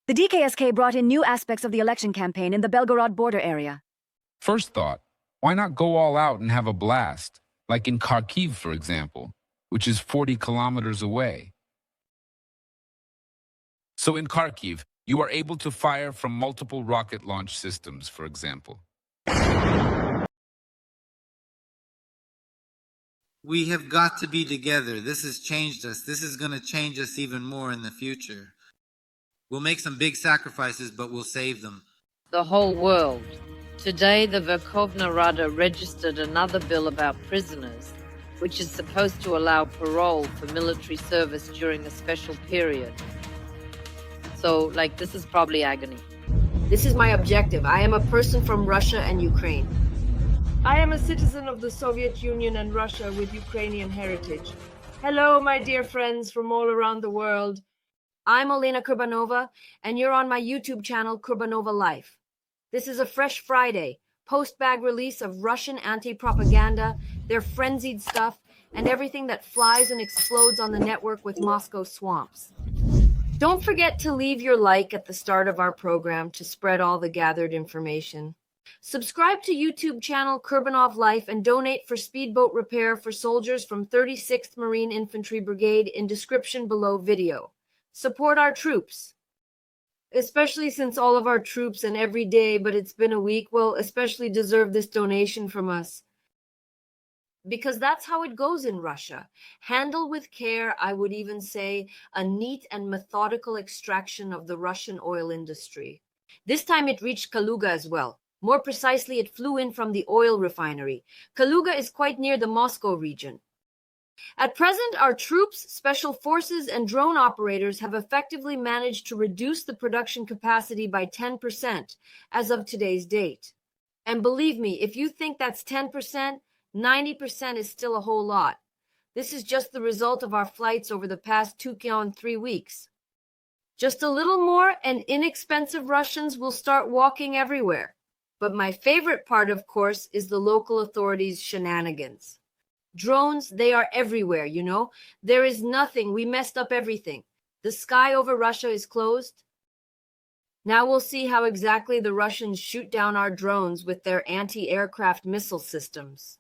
The DKSK brought in new aspects of the election campaign in the Belgorod border area. First thought, why not go all out and have a blast, like in Kharkiv, for example, which is 40 kilometers away. So in Kharkiv, you are able to fire from multiple rocket launch systems, for example. We have got to be together. This has changed us. This is going to change us even more in the future. We'll make some big sacrifices, but we'll save them. The whole world. Today, the Verkhovna Rada registered another bill about prisoners, which is supposed to allow parole for military service during a special period. So, this is probably agony. This is my objective. I am a person from Russia and Ukraine. I am a citizen of the Soviet Union and Russia with Ukrainian heritage. Hello, my dear friends from all around the world. I'm Olena Kurbanova, and you're on my YouTube channel, Kurbanova Life. This is a fresh Friday, post-bag release of Russian anti-propaganda, their frenzied stuff, and everything that flies and explodes on the network with Moscow swamps. Don't forget to leave your like at the start of our program to spread all the gathered information. Subscribe to YouTube channel Kurbanov Life and donate for speedboat repair for soldiers from 36th Marine Infantry Brigade in description below video. Support our troops. Especially since all of our troops and every day, but it's been a week, well, especially deserve this donation from us. Because that's how it goes in Russia. Handle with care, I would even say, a neat and methodical extraction of the Russian oil industry. This time it reached Kaluga as well. More precisely, it flew in from the oil refinery. Kaluga is quite near the Moscow region. At present, our troops, special forces, and drone operators have effectively managed to reduce the production capacity by 10% as of today's date. And believe me, if you think that's 10%, 90% is still a whole lot. This is just the result of our flights over the past 3 weeks. Just a little more and inexpensive Russians will start walking everywhere. But my favorite part, of course, is the local authorities' shenanigans. Drones, they are everywhere, you know. There is nothing. We messed up everything. The sky over Russia is closed. Now we'll see how exactly the Russians shoot down our drones with their anti-aircraft missile systems.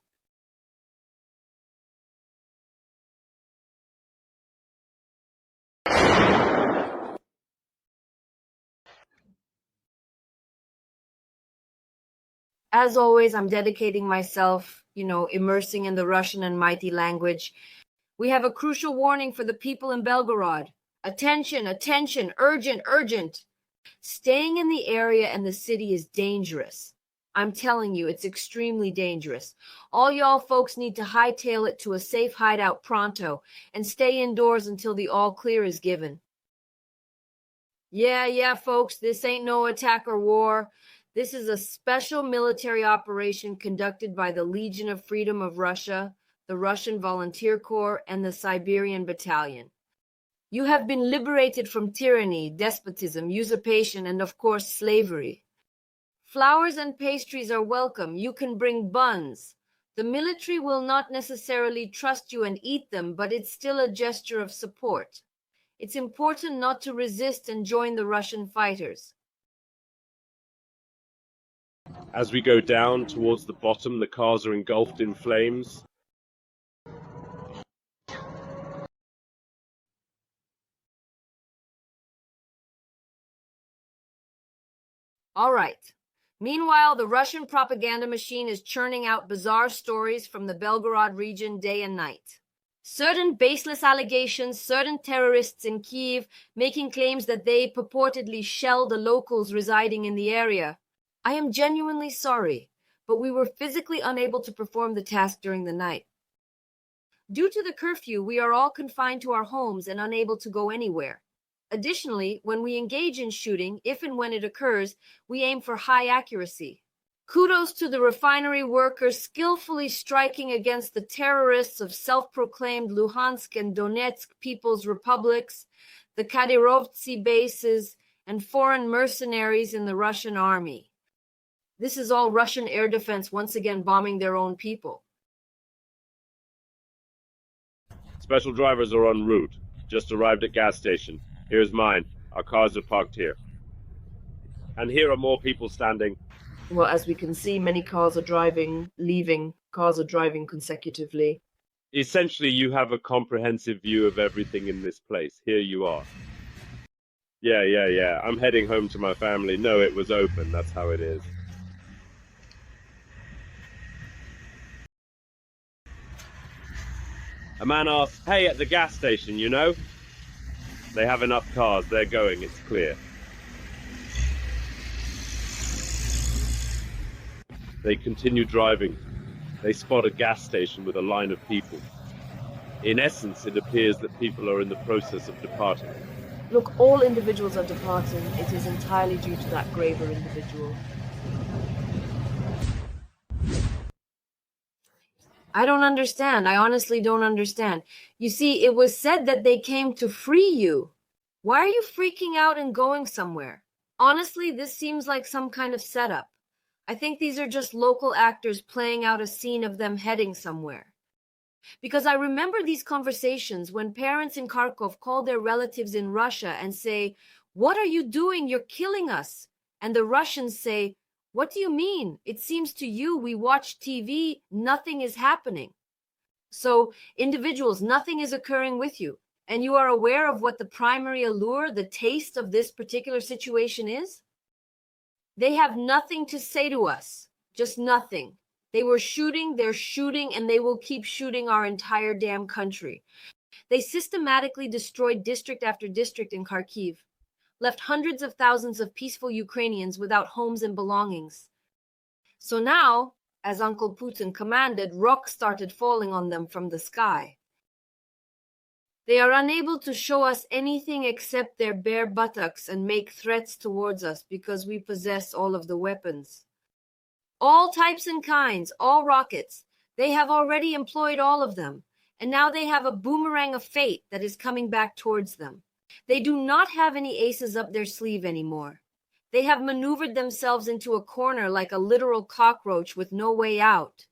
As always, I'm dedicating myself, immersing in the Russian and mighty language. We have a crucial warning for the people in Belgorod. Attention, attention, urgent, urgent. Staying in the area and the city is dangerous. I'm telling you, it's extremely dangerous. All y'all folks need to hightail it to a safe hideout pronto and stay indoors until the all clear is given. Yeah, folks, this ain't no attack or war. This is a special military operation conducted by the Legion of Freedom of Russia, the Russian Volunteer Corps, and the Siberian Battalion. You have been liberated from tyranny, despotism, usurpation, and of course slavery. Flowers and pastries are welcome. You can bring buns. The military will not necessarily trust you and eat them, but it's still a gesture of support. It's important not to resist and join the Russian fighters. As we go down towards the bottom, the cars are engulfed in flames. All right. Meanwhile, the Russian propaganda machine is churning out bizarre stories from the Belgorod region day and night. Certain baseless allegations, certain terrorists in Kyiv making claims that they purportedly shelled the locals residing in the area. I am genuinely sorry, but we were physically unable to perform the task during the night. Due to the curfew, we are all confined to our homes and unable to go anywhere. Additionally, when we engage in shooting, if and when it occurs, we aim for high accuracy. Kudos to the refinery workers skillfully striking against the terrorists of self-proclaimed Luhansk and Donetsk People's Republics, the Kadyrovtsi bases, and foreign mercenaries in the Russian army. This is all Russian air defense once again bombing their own people. Special drivers are en route. Just arrived at gas station. Here's mine. Our cars are parked here. And here are more people standing. Well, as we can see, many cars are leaving, cars are driving consecutively. Essentially, you have a comprehensive view of everything in this place. Here you are. Yeah. I'm heading home to my family. No, it was open. That's how it is. A man asks, hey, at the gas station, you know? They have enough cars. They're going. It's clear. They continue driving. They spot a gas station with a line of people. In essence, it appears that people are in the process of departing. Look, all individuals are departing. It is entirely due to that graver individual. I don't understand. I honestly don't understand. You see, it was said that they came to free you. Why are you freaking out and going somewhere? Honestly, this seems like some kind of setup. I think these are just local actors playing out a scene of them heading somewhere. Because I remember these conversations when parents in Kharkov call their relatives in Russia and say, "What are you doing? You're killing us." And the Russians say, "What do you mean? It seems to you we watch TV, nothing is happening." So, individuals, nothing is occurring with you. And you are aware of what the primary allure, the taste of this particular situation is? They have nothing to say to us. Just nothing. They were shooting, they're shooting, and they will keep shooting our entire damn country. They systematically destroyed district after district in Kharkiv, left hundreds of thousands of peaceful Ukrainians without homes and belongings. So now, as Uncle Putin commanded, rocks started falling on them from the sky. They are unable to show us anything except their bare buttocks and make threats towards us because we possess all of the weapons. All types and kinds, all rockets. They have already employed all of them, and now they have a boomerang of fate that is coming back towards them. They do not have any aces up their sleeve anymore. They have maneuvered themselves into a corner like a literal cockroach with no way out.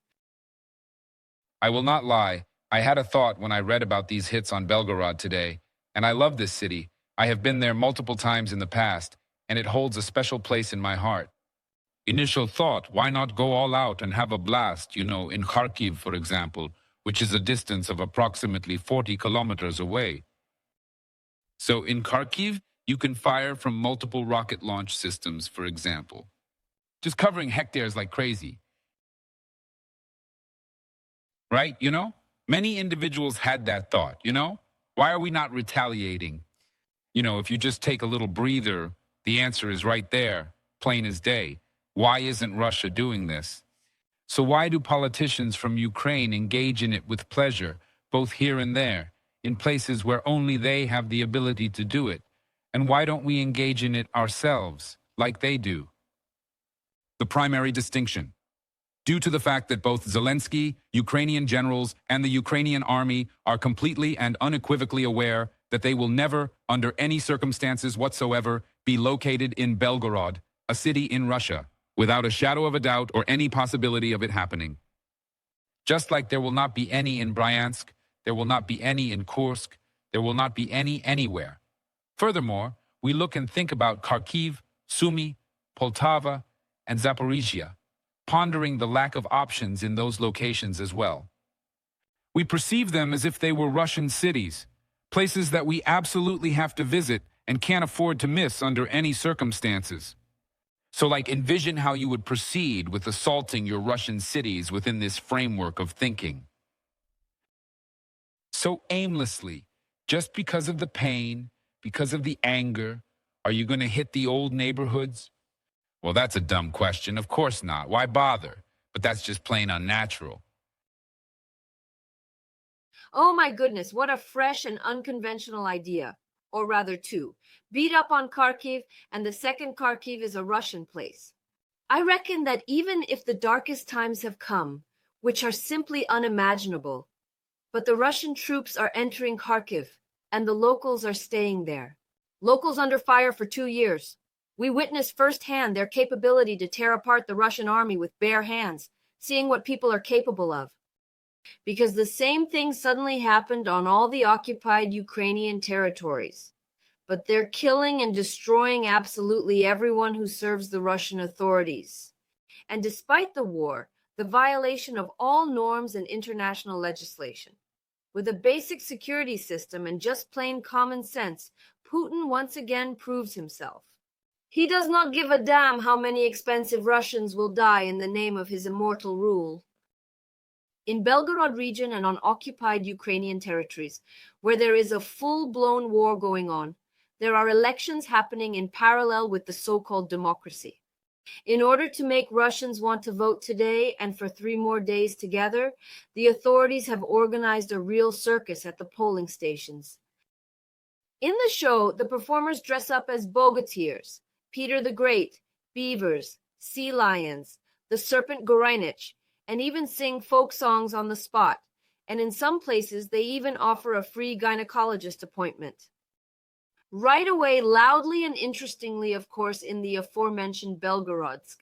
I will not lie. I had a thought when I read about these hits on Belgorod today, and I love this city. I have been there multiple times in the past, and it holds a special place in my heart. Initial thought, why not go all out and have a blast, in Kharkiv, for example, which is a distance of approximately 40 kilometers away. So in Kharkiv, you can fire from multiple rocket launch systems, for example, just covering hectares like crazy. Right, Many individuals had that thought, Why are we not retaliating? If you just take a little breather, the answer is right there, plain as day. Why isn't Russia doing this? So why do politicians from Ukraine engage in it with pleasure, both here and there, in places where only they have the ability to do it? And why don't we engage in it ourselves, like they do? The primary distinction. Due to the fact that both Zelensky, Ukrainian generals, and the Ukrainian army are completely and unequivocally aware that they will never, under any circumstances whatsoever, be located in Belgorod, a city in Russia, without a shadow of a doubt or any possibility of it happening. Just like there will not be any in Bryansk, there will not be any in Kursk, there will not be any anywhere. Furthermore, we look and think about Kharkiv, Sumy, Poltava, and Zaporizhia, pondering the lack of options in those locations as well. We perceive them as if they were Russian cities, places that we absolutely have to visit and can't afford to miss under any circumstances. So envision how you would proceed with assaulting your Russian cities within this framework of thinking. So aimlessly, just because of the pain, because of the anger, are you going to hit the old neighborhoods? Well, that's a dumb question. Of course not. Why bother? But that's just plain unnatural. Oh my goodness, what a fresh and unconventional idea. Or rather two. Beat up on Kharkiv, and the second Kharkiv is a Russian place. I reckon that even if the darkest times have come, which are simply unimaginable, but the Russian troops are entering Kharkiv, and the locals are staying there. Locals under fire for 2 years. We witnessed firsthand their capability to tear apart the Russian army with bare hands, seeing what people are capable of. Because the same thing suddenly happened on all the occupied Ukrainian territories. but they're killing and destroying absolutely everyone who serves the Russian authorities. And despite the war, the violation of all norms and international legislation, with a basic security system and just plain common sense, Putin once again proves himself. He does not give a damn how many expensive Russians will die in the name of his immortal rule. In Belgorod region and on occupied Ukrainian territories, where there is a full-blown war going on, there are elections happening in parallel with the so-called democracy. In order to make Russians want to vote today and for 3 more days together, the authorities have organized a real circus at the polling stations. In the show, the performers dress up as bogatyrs, Peter the Great, beavers, sea lions, the serpent Gorinich, and even sing folk songs on the spot. And in some places, they even offer a free gynecologist appointment. Right away, loudly and interestingly, of course, in the aforementioned Belgorodsk.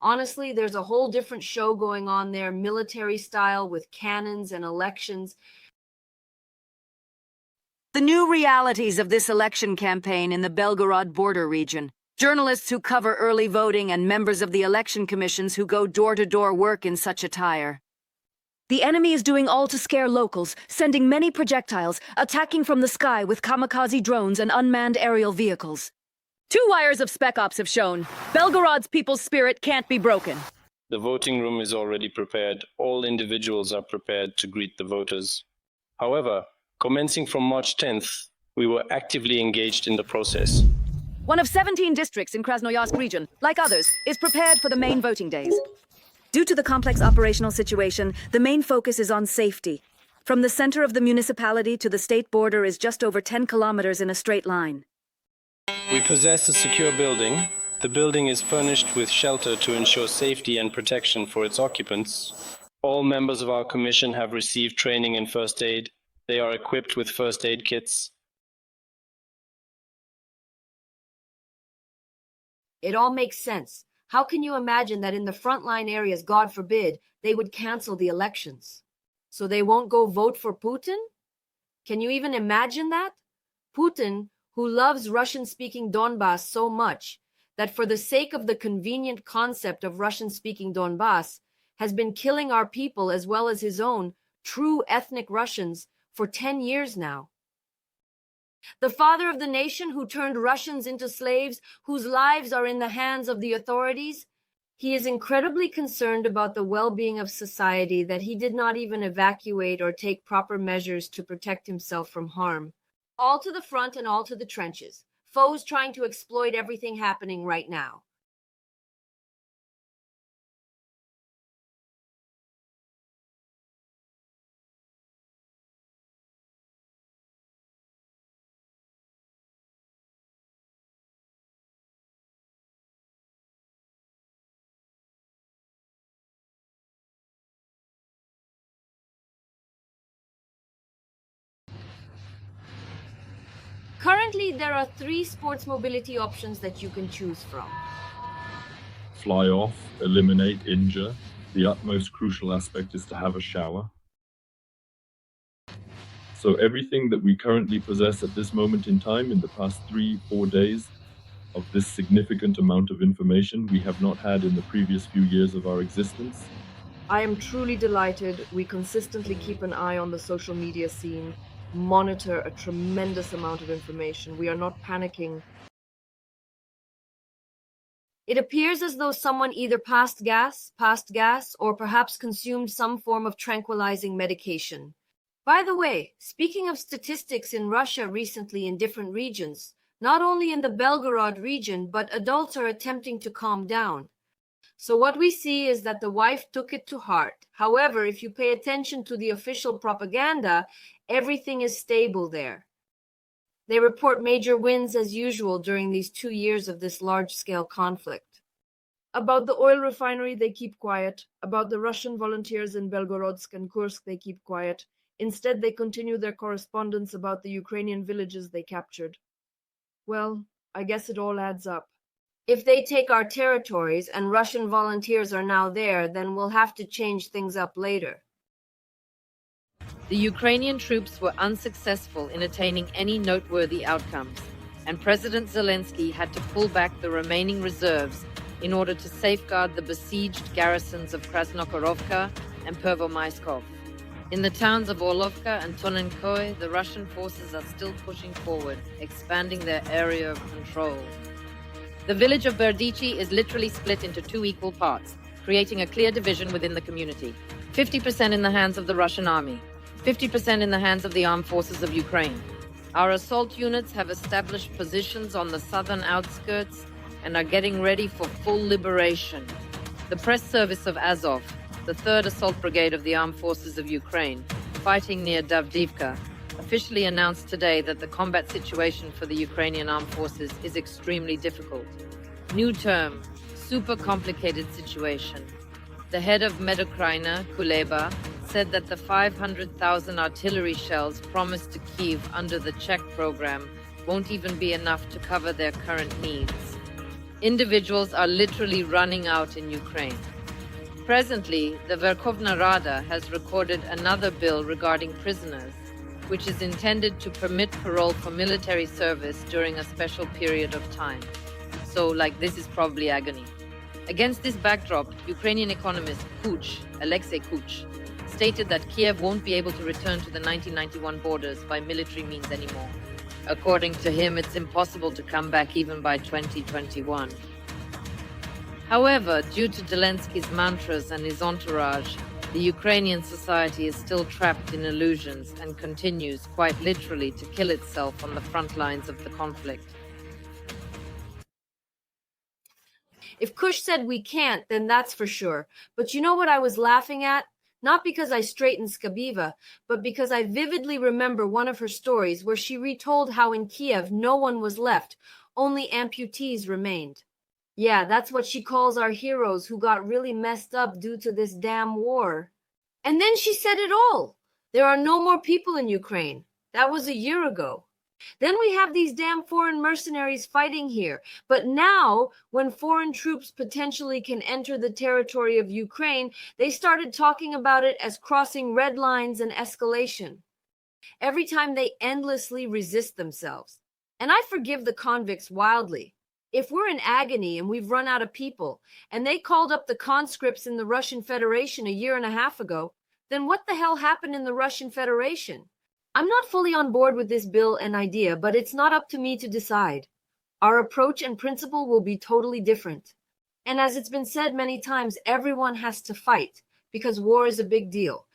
Honestly, there's a whole different show going on there, military style with cannons and elections. The new realities of this election campaign in the Belgorod border region. Journalists who cover early voting and members of the election commissions who go door-to-door work in such attire. The enemy is doing all to scare locals, sending many projectiles, attacking from the sky with kamikaze drones and unmanned aerial vehicles. 2 wires of Spec Ops have shown Belgorod's people's spirit can't be broken. The voting room is already prepared. All individuals are prepared to greet the voters. However, commencing from March 10th, we were actively engaged in the process. One of 17 districts in Krasnoyarsk region, like others, is prepared for the main voting days. Due to the complex operational situation, the main focus is on safety. From the center of the municipality to the state border is just over 10 kilometers in a straight line. We possess a secure building. The building is furnished with shelter to ensure safety and protection for its occupants. All members of our commission have received training in first aid. They are equipped with first aid kits. It all makes sense. How can you imagine that in the frontline areas, God forbid, they would cancel the elections? So they won't go vote for Putin? Can you even imagine that? Putin, who loves Russian-speaking Donbass so much that for the sake of the convenient concept of Russian-speaking Donbass, has been killing our people as well as his own true ethnic Russians for 10 years now. The father of the nation who turned Russians into slaves, whose lives are in the hands of the authorities, he is incredibly concerned about the well-being of society that he did not even evacuate or take proper measures to protect himself from harm. All to the front and all to the trenches. Foes trying to exploit everything happening right now. Currently, there are 3 sports mobility options that you can choose from. Fly off, eliminate, injure. The utmost crucial aspect is to have a shower. So everything that we currently possess at this moment in time, in the past 3-4 days, of this significant amount of information we have not had in the previous few years of our existence. I am truly delighted. We consistently keep an eye on the social media scene, monitor a tremendous amount of information. We are not panicking. It appears as though someone either passed gas, or perhaps consumed some form of tranquilizing medication. By the way, speaking of statistics in Russia recently in different regions, not only in the Belgorod region, but adults are attempting to calm down. So what we see is that the wife took it to heart. However, if you pay attention to the official propaganda, everything is stable there. They report major wins as usual during these 2 years of this large-scale conflict. About the oil refinery, they keep quiet. About the Russian volunteers in Belgorodsk and Kursk, they keep quiet. Instead, they continue their correspondence about the Ukrainian villages they captured. Well, I guess it all adds up. If they take our territories and Russian volunteers are now there, then we'll have to change things up later. The Ukrainian troops were unsuccessful in attaining any noteworthy outcomes. and President Zelensky had to pull back the remaining reserves in order to safeguard the besieged garrisons of Krasnokhorovka and Pervomaiskov. In the towns of Orlovka and Tonenkoy, the Russian forces are still pushing forward, expanding their area of control. The village of Berdichi is literally split into two equal parts, creating a clear division within the community. 50% in the hands of the Russian army, 50% in the hands of the armed forces of Ukraine. Our assault units have established positions on the southern outskirts and are getting ready for full liberation. The press service of Azov, the 3rd Assault Brigade of the Armed Forces of Ukraine, fighting near Davdivka, officially announced today that the combat situation for the Ukrainian armed forces is extremely difficult. New term, super complicated situation. The head of Medokrina, Kuleba, said that the 500,000 artillery shells promised to Kyiv under the Czech program won't even be enough to cover their current needs. Individuals are literally running out in Ukraine. Presently, the Verkhovna Rada has recorded another bill regarding prisoners, which is intended to permit parole for military service during a special period of time. So, this is probably agony. Against this backdrop, Ukrainian economist Alexei Kuch, stated that Kiev won't be able to return to the 1991 borders by military means anymore. According to him, it's impossible to come back even by 2021. However, due to Zelensky's mantras and his entourage, the Ukrainian society is still trapped in illusions and continues, quite literally, to kill itself on the front lines of the conflict. If Kush said we can't, then that's for sure. But you know what I was laughing at? Not because I straightened Skabiva, but because I vividly remember one of her stories where she retold how in Kiev no one was left, only amputees remained. Yeah, that's what she calls our heroes who got really messed up due to this damn war. And then she said it all. There are no more people in Ukraine. That was a year ago. Then we have these damn foreign mercenaries fighting here. But now, when foreign troops potentially can enter the territory of Ukraine, they started talking about it as crossing red lines and escalation. Every time they endlessly resist themselves. And I forgive the convicts wildly. If we're in agony and we've run out of people, and they called up the conscripts in the Russian Federation a year and a half ago, then what the hell happened in the Russian Federation? I'm not fully on board with this bill and idea, but it's not up to me to decide. Our approach and principle will be totally different. And as it's been said many times, everyone has to fight, because war is a big deal.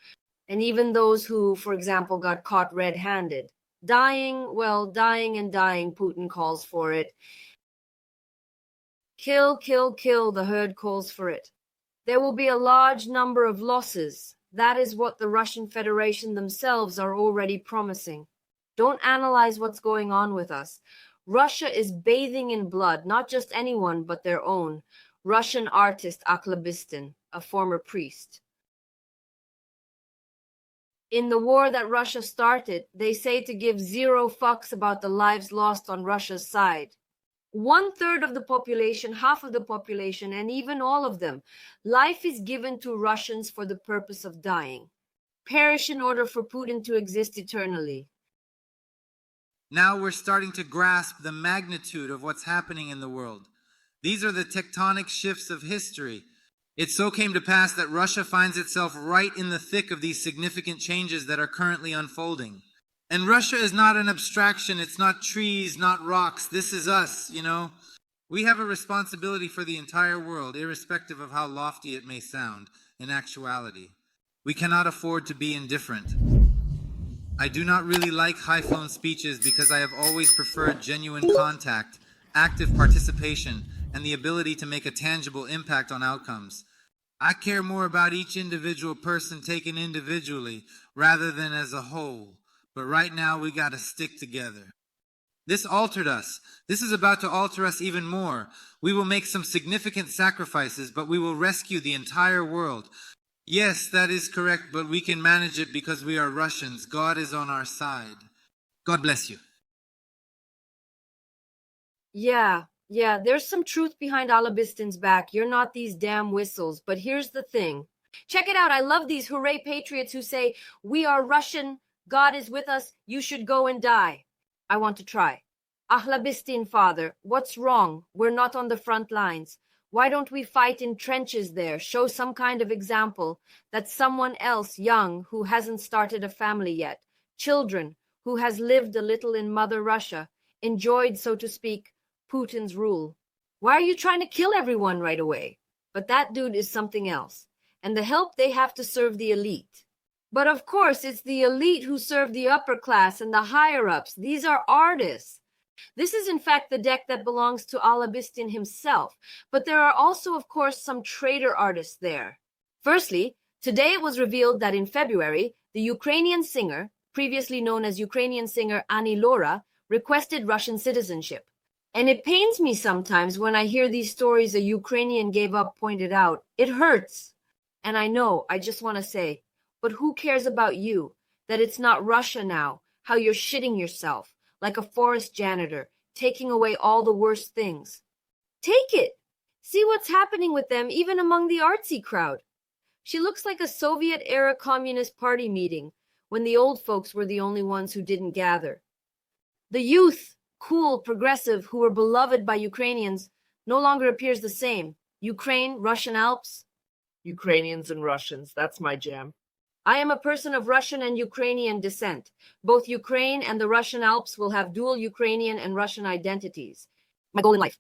And even those who, for example, got caught red-handed. Dying, Putin calls for it. Kill, the herd calls for it. There will be a large number of losses. That is what the Russian Federation themselves are already promising. Don't analyze what's going on with us. Russia is bathing in blood, not just anyone, but their own. Russian artist Akhlabistin, a former priest. In the war that Russia started, they say to give 0 fucks about the lives lost on Russia's side. 1/3 of the population, half of the population, and even all of them, life is given to Russians for the purpose of dying. Perish in order for Putin to exist eternally. Now we're starting to grasp the magnitude of what's happening in the world. These are the tectonic shifts of history. It so came to pass that Russia finds itself right in the thick of these significant changes that are currently unfolding. And Russia is not an abstraction. It's not trees, not rocks. This is us, We have a responsibility for the entire world, irrespective of how lofty it may sound in actuality. We cannot afford to be indifferent. I do not really like high-flown speeches because I have always preferred genuine contact, active participation, and the ability to make a tangible impact on outcomes. I care more about each individual person taken individually rather than as a whole. But right now, we got to stick together. This altered us. This is about to alter us even more. We will make some significant sacrifices, but we will rescue the entire world. Yes, that is correct, but we can manage it because we are Russians. God is on our side. God bless you. Yeah, there's some truth behind Alabistin's back. You're not these damn whistles, but here's the thing. Check it out. I love these hooray patriots who say, we are Russian. God is with us. You should go and die. I want to try. Ahlabistin father, what's wrong? We're not on the front lines. Why don't we fight in trenches there? Show some kind of example that someone else young who hasn't started a family yet, children who has lived a little in Mother Russia, enjoyed, so to speak, Putin's rule. Why are you trying to kill everyone right away? But that dude is something else. And the help they have to serve the elite. But of course, it's the elite who serve the upper class and the higher-ups. These are artists. This is in fact the deck that belongs to Alabistin himself, but there are also, of course, some traitor artists there. Firstly, today it was revealed that in February, the Ukrainian singer, previously known as Ukrainian singer Ani Lora, requested Russian citizenship. And it pains me sometimes when I hear these stories a Ukrainian gave up pointed out. It hurts. And I know, I just want to say, but who cares about you? That it's not Russia now, how you're shitting yourself like a forest janitor, taking away all the worst things. Take it! See what's happening with them even among the artsy crowd. She looks like a Soviet-era Communist Party meeting, when the old folks were the only ones who didn't gather. The youth, cool, progressive, who were beloved by Ukrainians, no longer appears the same. Ukraine, Russian Alps. Ukrainians and Russians, that's my jam. I am a person of Russian and Ukrainian descent. Both Ukraine and the Russian Alps will have dual Ukrainian and Russian identities. My goal in life.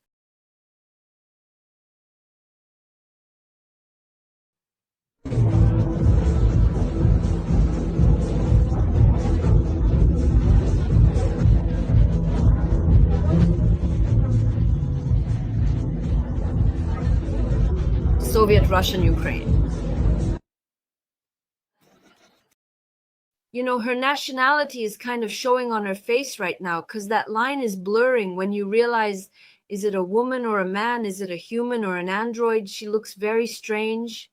Soviet Russian Ukraine. You know, her nationality is kind of showing on her face right now because that line is blurring when you realize, is it a woman or a man? Is it a human or an android? She looks very strange.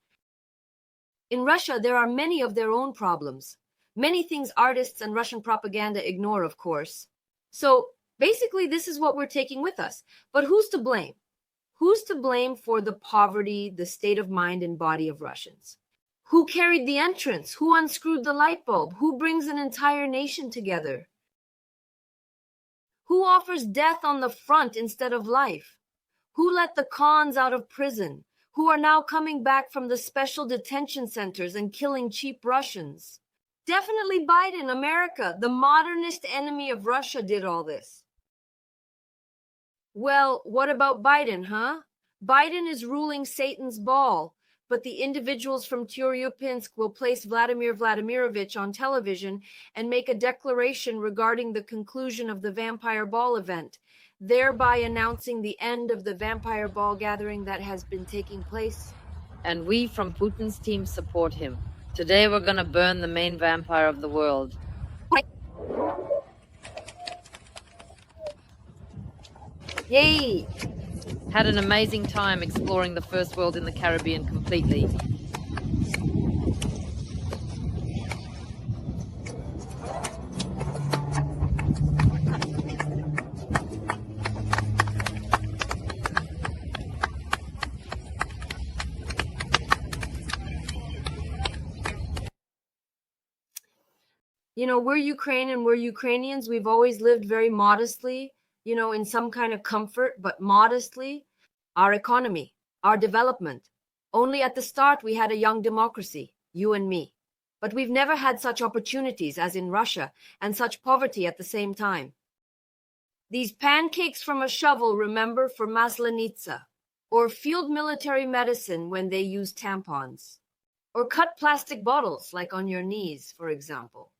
In Russia, there are many of their own problems. Many things artists and Russian propaganda ignore, of course. So basically, this is what we're taking with us. But who's to blame? Who's to blame for the poverty, the state of mind and body of Russians? Who carried the entrance? Who unscrewed the light bulb? Who brings an entire nation together? Who offers death on the front instead of life? Who let the cons out of prison? Who are now coming back from the special detention centers and killing cheap Russians? Definitely Biden, America, the modernist enemy of Russia, did all this. Well, what about Biden, huh? Biden is ruling Satan's ball. But the individuals from Tyuryupinsk will place Vladimir Vladimirovich on television and make a declaration regarding the conclusion of the Vampire Ball event, thereby announcing the end of the Vampire Ball gathering that has been taking place. And we from Putin's team support him. Today we're gonna burn the main vampire of the world. Yay! Had an amazing time exploring the first world in the Caribbean completely. You know, we're Ukraine and we're Ukrainians. We've always lived very modestly, you know, in some kind of comfort, but modestly. Our economy, our development. Only at the start we had a young democracy, you and me. But we've never had such opportunities as in Russia and such poverty at the same time. These pancakes from a shovel, remember, for Maslenitsa. Or field military medicine when they use tampons. Or cut plastic bottles, like on your knees, for example.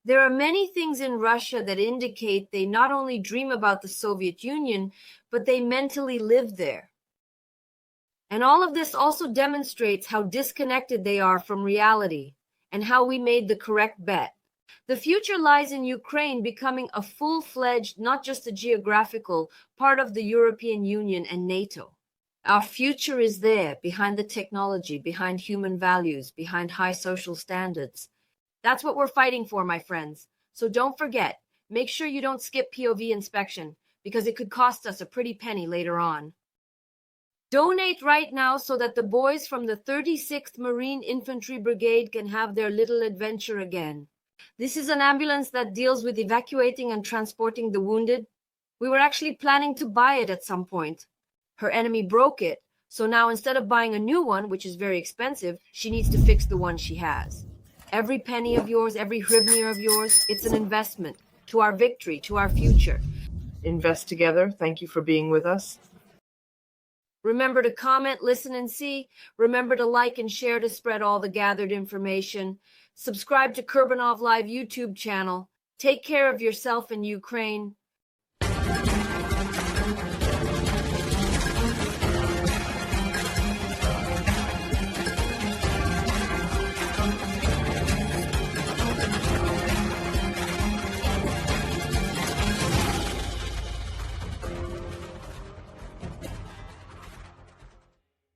There are many things in Russia that indicate they not only dream about the Soviet Union, but they mentally live there. And all of this also demonstrates how disconnected they are from reality and how we made the correct bet. The future lies in Ukraine becoming a full-fledged, not just a geographical, part of the European Union and NATO. Our future is there, behind the technology, behind human values, behind high social standards. That's what we're fighting for, my friends. So don't forget, make sure you don't skip POV inspection, because it could cost us a pretty penny later on. Donate right now so that the boys from the 36th Marine Infantry Brigade can have their little adventure again. This is an ambulance that deals with evacuating and transporting the wounded. We were actually planning to buy it at some point. Her enemy broke it, so now instead of buying a new one, which is very expensive, she needs to fix the one she has. Every penny of yours, every hryvnia of yours, it's an investment to our victory, to our future. Invest together. Thank you for being with us. Remember to comment, listen, and see. Remember to like and share to spread all the gathered information. Subscribe to Kurbanov Live YouTube channel. Take care of yourself in Ukraine.